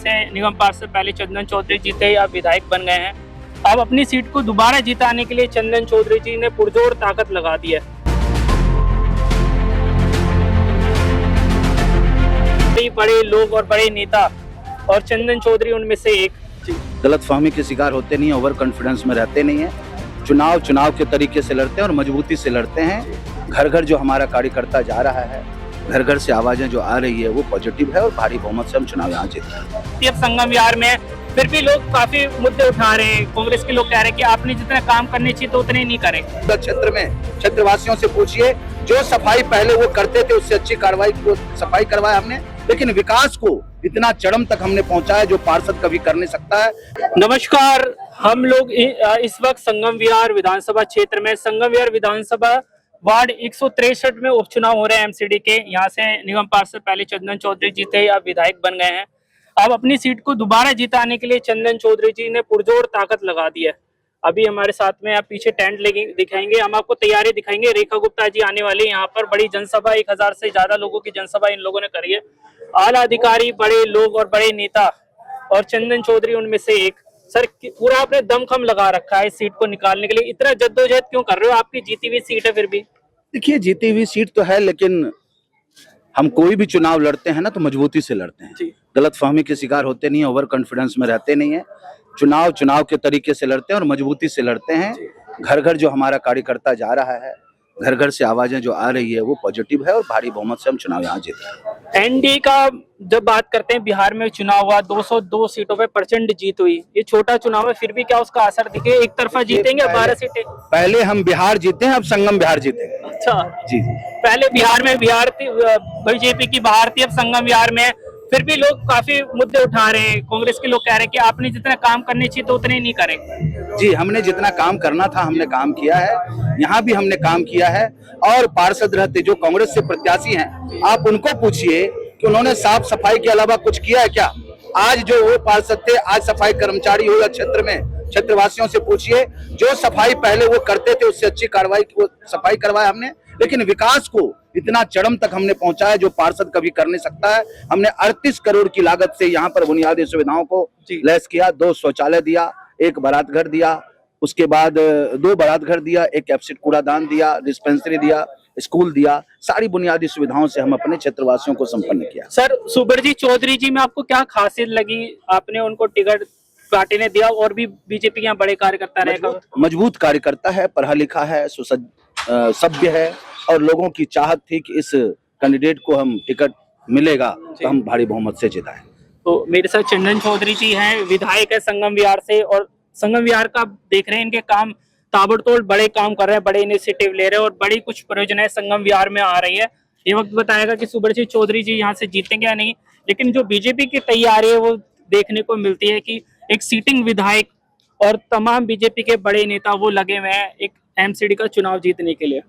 से निगम पार्षद पहले चंदन चौधरी जी थे, अब विधायक बन गए हैं। अब अपनी सीट को दोबारा जिताने के लिए चंदन चौधरी जी ने पुरजोर ताकत लगा दी है। बड़े लोग और बड़े नेता और चंदन चौधरी उनमें से एक। गलतफहमी के शिकार होते नहीं है, ओवर कॉन्फिडेंस में रहते नहीं है। चुनाव के तरीके से लड़ते हैं और मजबूती से लड़ते हैं। घर घर जो हमारा कार्यकर्ता जा रहा है, घर घर से आवाजें जो आ रही है वो पॉजिटिव है और भारी बहुमत से हम चुनाव यहाँ जीते हैं। अब संगम विहार में फिर भी लोग काफी मुद्दे उठा रहे हैं। कांग्रेस के लोग कह रहे हैं कि आपने जितना काम करने चाहिए तो उतने नहीं करे। क्षेत्र में क्षेत्रवासियों से पूछिए, जो सफाई पहले वो करते थे उससे अच्छी कार्रवाई सफाई करवाया हमने, लेकिन विकास को इतना चरम तक हमने पहुंचाया जो पार्षद कभी कर नहीं सकता है। नमस्कार, हम लोग इस वक्त संगम विहार विधानसभा क्षेत्र में संगम विहार विधानसभा वार्ड 163 में उपचुनाव हो रहे हैं एमसीडी के। यहाँ से निगम पार्षद पहले चंदन चौधरी जी थे, अब विधायक बन गए हैं। अब अपनी सीट को दोबारा जिताने के लिए चंदन चौधरी जी ने पुरजोर ताकत लगा दी है। अभी हमारे साथ में आप पीछे टेंट लेके दिखाएंगे, हम आपको तैयारी दिखाएंगे। रेखा गुप्ता जी आने वाली, यहाँ पर बड़ी जनसभा 1000 से ज्यादा लोगों की जनसभा इन लोगों ने करी है। आला अधिकारी, बड़े लोग और बड़े नेता और चंदन चौधरी उनमें से एक। सर, पूरा आपने दमखम लगा रखा है इस सीट को निकालने के लिए, इतना जद्दोजहद क्यों कर रहे हो? आपकी जीती हुई सीट है फिर भी। देखिए, जीती हुई सीट तो है, लेकिन हम कोई भी चुनाव लड़ते हैं ना तो मजबूती से लड़ते हैं। गलतफहमी के शिकार होते नहीं है, ओवर कॉन्फिडेंस में रहते नहीं है। चुनाव के तरीके से लड़ते हैं और मजबूती से लड़ते हैं। घर घर जो हमारा कार्यकर्ता जा रहा है, घर घर से आवाजें जो आ रही है वो पॉजिटिव है और भारी बहुमत से हम चुनाव यहाँ जीते हैं। एनडीए का जब बात करते हैं, बिहार में चुनाव हुआ, 202 सीटों पे प्रचंड जीत हुई। ये छोटा चुनाव है, फिर भी क्या उसका असर दिखे? एक तरफा जीतेंगे 12 सीटें। पहले हम बिहार जीते हैं, अब संगम बिहार जीतेंगे। अच्छा जी। पहले बिहार में बीजेपी की बहार थी, अब संगम बिहार में। फिर भी लोग काफी मुद्दे उठा रहे हैं। कांग्रेस के लोग कह रहे हैं कि आपने जितना काम करने चाहिए तो उतने नहीं करे। जी, हमने जितना काम करना था हमने काम किया है, यहाँ भी हमने काम किया है। और पार्षद रहते जो कांग्रेस से प्रत्याशी हैं, आप उनको पूछिए कि उन्होंने साफ सफाई के अलावा कुछ किया है क्या? आज जो वो पार्षद थे, आज सफाई कर्मचारी हो या क्षेत्र में क्षेत्रवासियों से पूछिए, जो सफाई पहले वो करते थे उससे अच्छी कार्रवाई सफाई करवाया हमने, लेकिन विकास को इतना चरम तक हमने पहुंचाया जो पार्षद कभी कर नहीं सकता है। हमने 38 करोड़ की लागत से यहाँ पर बुनियादी सुविधाओं को लैस किया। 2 शौचालय दिया, 1 बारात घर दिया, उसके बाद 2 बारात घर दिया, 1 एफसीड कूड़ादान दिया, डिस्पेंसरी दिया, स्कूल दिया। सारी बुनियादी सुविधाओं से हम अपने क्षेत्रवासियों को संपन्न किया। सर, सुबरजीत चौधरी जी में आपको क्या खासियत लगी? आपने उनको टिकट पार्टी ने दिया और भी बीजेपी के यहाँ बड़े कार्यकर्ता रहेगा। मजबूत कार्यकर्ता है, पढ़ा लिखा है, सभ्य है और लोगों की चाहत थी कि इस कैंडिडेट को हम टिकट मिलेगा तो हम भारी बहुमत से जिताएं। तो मेरे साथ चंदन चौधरी जी हैं, विधायक है संगम विहार से, और संगम विहार का देख रहे हैं इनके काम, ताबड़तोड़ बड़े काम कर रहे हैं, बड़े इनिशिएटिव ले रहे हैं और बड़ी कुछ परियोजनाएं संगम विहार में आ रही है। ये वक्त बताएगा कि सुबरजीत चौधरी जी यहाँ से जीतेंगे या नहीं। लेकिन जो बीजेपी की तैयारी है वो देखने को मिलती है कि एक सीटिंग विधायक और तमाम बीजेपी के बड़े नेता वो लगे हुए हैं एक एमसीडी का चुनाव जीतने के लिए।